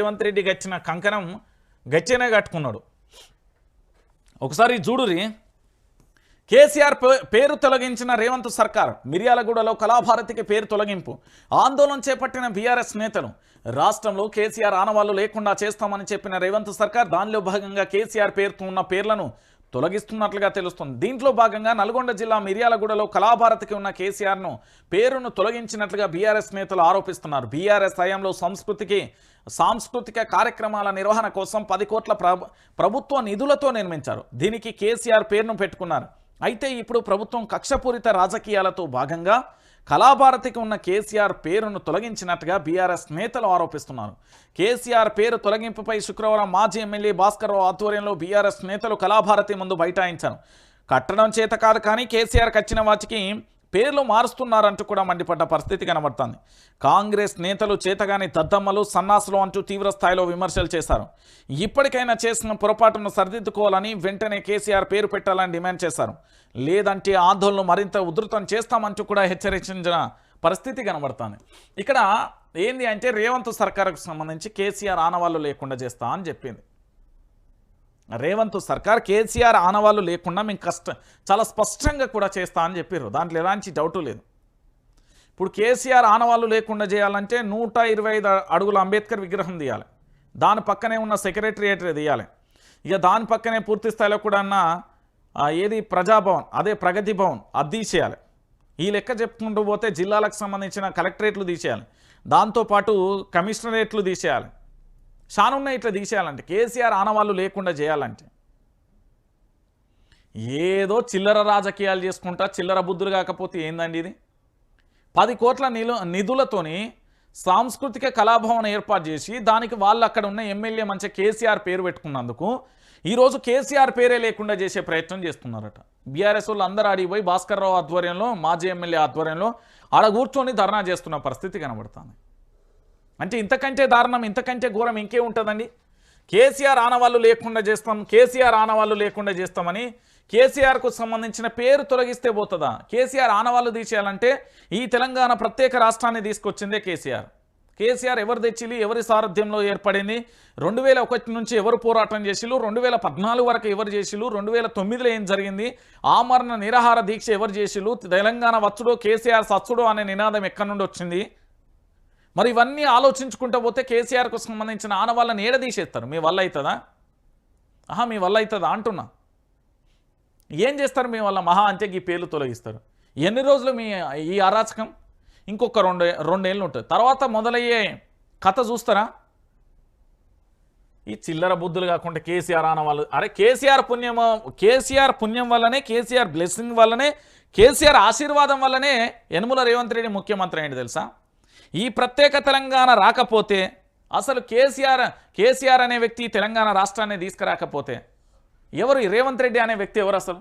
రేవంత్ రెడ్డి గచ్చిన కంకణం గచ్చినే కట్టుకున్నాడు. ఒకసారి చూడురి. కేసీఆర్ పేరు తొలగించిన రేవంత్ సర్కార్. మిర్యాలగూడలో కళాభారతికి పేరు తొలగింపు. ఆందోళన చేపట్టిన బీఆర్ఎస్ నేతలు. రాష్ట్రంలో కేసీఆర్ ఆనవాళ్లు లేకుండా చేస్తామని చెప్పిన రేవంత్ సర్కార్ దానిలో భాగంగా కేసీఆర్ పేరుతో ఉన్న పేర్లను తొలగిస్తున్నట్లుగా తెలుస్తుంది. దీంట్లో భాగంగా నల్గొండ జిల్లా మిర్యాలగూడలో కళాభారతికి ఉన్న కేసీఆర్ను పేరును తొలగించినట్లుగా బీఆర్ఎస్ నేతలు ఆరోపిస్తున్నారు. బీఆర్ఎస్ హయాంలో సాంస్కృతిక కార్యక్రమాల నిర్వహణ కోసం 10 కోట్ల ప్రభుత్వ నిధులతో నిర్మించారు. దీనికి కేసీఆర్ పేరును పెట్టుకున్నారు. అయితే ఇప్పుడు ప్రభుత్వం కక్షపూరిత రాజకీయాలతో భాగంగా కళాభారతికి ఉన్న కేసీఆర్ పేరును తొలగించినట్టుగా బీఆర్ఎస్ నేతలు ఆరోపిస్తున్నారు. కేసీఆర్ పేరు తొలగింపుపై శుక్రవారం మాజీ ఎమ్మెల్యే భాస్కర్రావు ఆధ్వర్యంలో బీఆర్ఎస్ నేతలు కళాభారతి ముందు బైఠాయించారు. కట్టడం చేత కాదు కానీ కేసీఆర్కి వచ్చిన వాటికి పేర్లు మారుస్తున్నారంటూ కూడా మండిపడ్డ పరిస్థితి కనబడుతుంది. కాంగ్రెస్ నేతలు చేతగాని దద్దమ్మలు సన్నాసులు అంటూ తీవ్ర స్థాయిలో విమర్శలు చేశారు. ఇప్పటికైనా చేసిన పొరపాటును సరిదిద్దుకోవాలని వెంటనే కేసీఆర్ పేరు పెట్టాలని డిమాండ్ చేశారు. లేదంటే ఆందోళనలు మరింత ఉధృతం చేస్తామంటూ కూడా హెచ్చరించిన పరిస్థితి కనబడుతుంది. ఇక్కడ ఏంది అంటే రేవంత్ సర్కార్కు సంబంధించి కేసీఆర్ ఆనవాళ్ళు లేకుండా చేస్తా అని చెప్పింది. రేవంత్ సర్కార్ కేసీఆర్ ఆనవాళ్ళు లేకుండా మేము చాలా స్పష్టంగా కూడా చేస్తా అని చెప్పారు. దాంట్లో ఎలాంటి డౌటు లేదు. ఇప్పుడు కేసీఆర్ ఆనవాళ్ళు లేకుండా చేయాలంటే 125 అడుగుల అంబేద్కర్ విగ్రహం తీయాలి. దాని పక్కనే ఉన్న సెక్రటరియేట్ తీయాలి. ఇక దాని పక్కనే పూర్తి స్థాయిలో కూడా ఏది ప్రజాభవన్, అదే ప్రగతి భవన్, అది తీసేయాలి. ఈ లెక్క చెప్పుకుంటూ పోతే జిల్లాలకు సంబంధించిన కలెక్టరేట్లు తీసేయాలి. దాంతోపాటు కమిషనరేట్లు తీసేయాలి. షానున్న ఇట్లా తీసేయాలంటే కేసీఆర్ ఆనవాళ్ళు లేకుండా చేయాలంటే ఏదో చిల్లర రాజకీయాలు చేసుకుంటా చిల్లర బుద్ధులు కాకపోతే ఏందండి ఇది? 10 కోట్ల నిధులతోని సాంస్కృతిక కళాభవన్ ఏర్పాటు చేసి దానికి వాళ్ళు అక్కడ ఉన్న ఎమ్మెల్యే మంచి కేసీఆర్ పేరు పెట్టుకున్నందుకు ఈరోజు కేసీఆర్ పేరే లేకుండా చేసే ప్రయత్నం చేస్తున్నారట. బీఆర్ఎస్ వాళ్ళు అందరూ ఆడిపోయి భాస్కర్రావు ఆధ్వర్యంలో మాజీ ఎమ్మెల్యే ఆధ్వర్యంలో ఆడ కూర్చొని ధర్నా చేస్తున్న పరిస్థితి కనబడుతుంది. అంటే ఇంతకంటే దారుణం, ఇంతకంటే ఘోరం ఇంకే ఉంటుందండి? కేసీఆర్ ఆనవాళ్ళు లేకుండా చేస్తాం, కేసీఆర్ ఆనవాళ్ళు లేకుండా చేస్తామని కేసీఆర్కు సంబంధించిన పేరు తొలగిస్తే పోతుందా? కేసీఆర్ ఆనవాళ్ళు తీసేయాలంటే ఈ తెలంగాణ ప్రత్యేక రాష్ట్రాన్ని తీసుకొచ్చిందే కేసీఆర్. కేసీఆర్ ఎవరు తెచ్చిలి, ఎవరి సారథ్యంలో ఏర్పడింది, 2001 నుంచి ఎవరు పోరాటం చేసిలు, 2014 వరకు ఎవరు చేసిలు, 2009లో ఏం జరిగింది, ఆమరణ నిరాహార దీక్ష ఎవరు చేసిలు, తెలంగాణ వచ్చుడో కేసీఆర్ సచ్చుడో అనే నినాదం ఎక్కడి నుండి వచ్చింది? మరి ఇవన్నీ ఆలోచించుకుంటూ పోతే కేసీఆర్కు సంబంధించిన ఆనవాళ్ళని ఏడదీసేస్తారు. మీ వల్ల అవుతుందా? మీ వల్ల అవుతుందా అంటున్నా. ఏం చేస్తారు మీ వల్ల? మహా అంటే ఈ పేర్లు తొలగిస్తారు. ఎన్ని రోజులు మీ ఈ అరాచకం? ఇంకొక రెండేళ్ళు ఉంటుంది. తర్వాత మొదలయ్యే కథ చూస్తారా? ఈ చిల్లర బుద్ధులు కాకుండా కేసీఆర్ ఆనవాళ్ళు. అరే కేసీఆర్ పుణ్యం వల్లనే, కేసీఆర్ బ్లెస్సింగ్ వల్లనే, కేసీఆర్ ఆశీర్వాదం వల్లనే యనుమల రేవంత్ రెడ్డి ముఖ్యమంత్రి అయింది తెలుసా? ఈ ప్రత్యేక తెలంగాణ రాకపోతే అసలు కేసీఆర్ అనే వ్యక్తి తెలంగాణ రాష్ట్రాన్ని తీసుకురాకపోతే ఎవరు? రేవంత్ రెడ్డి అనే వ్యక్తి ఎవరు అసలు?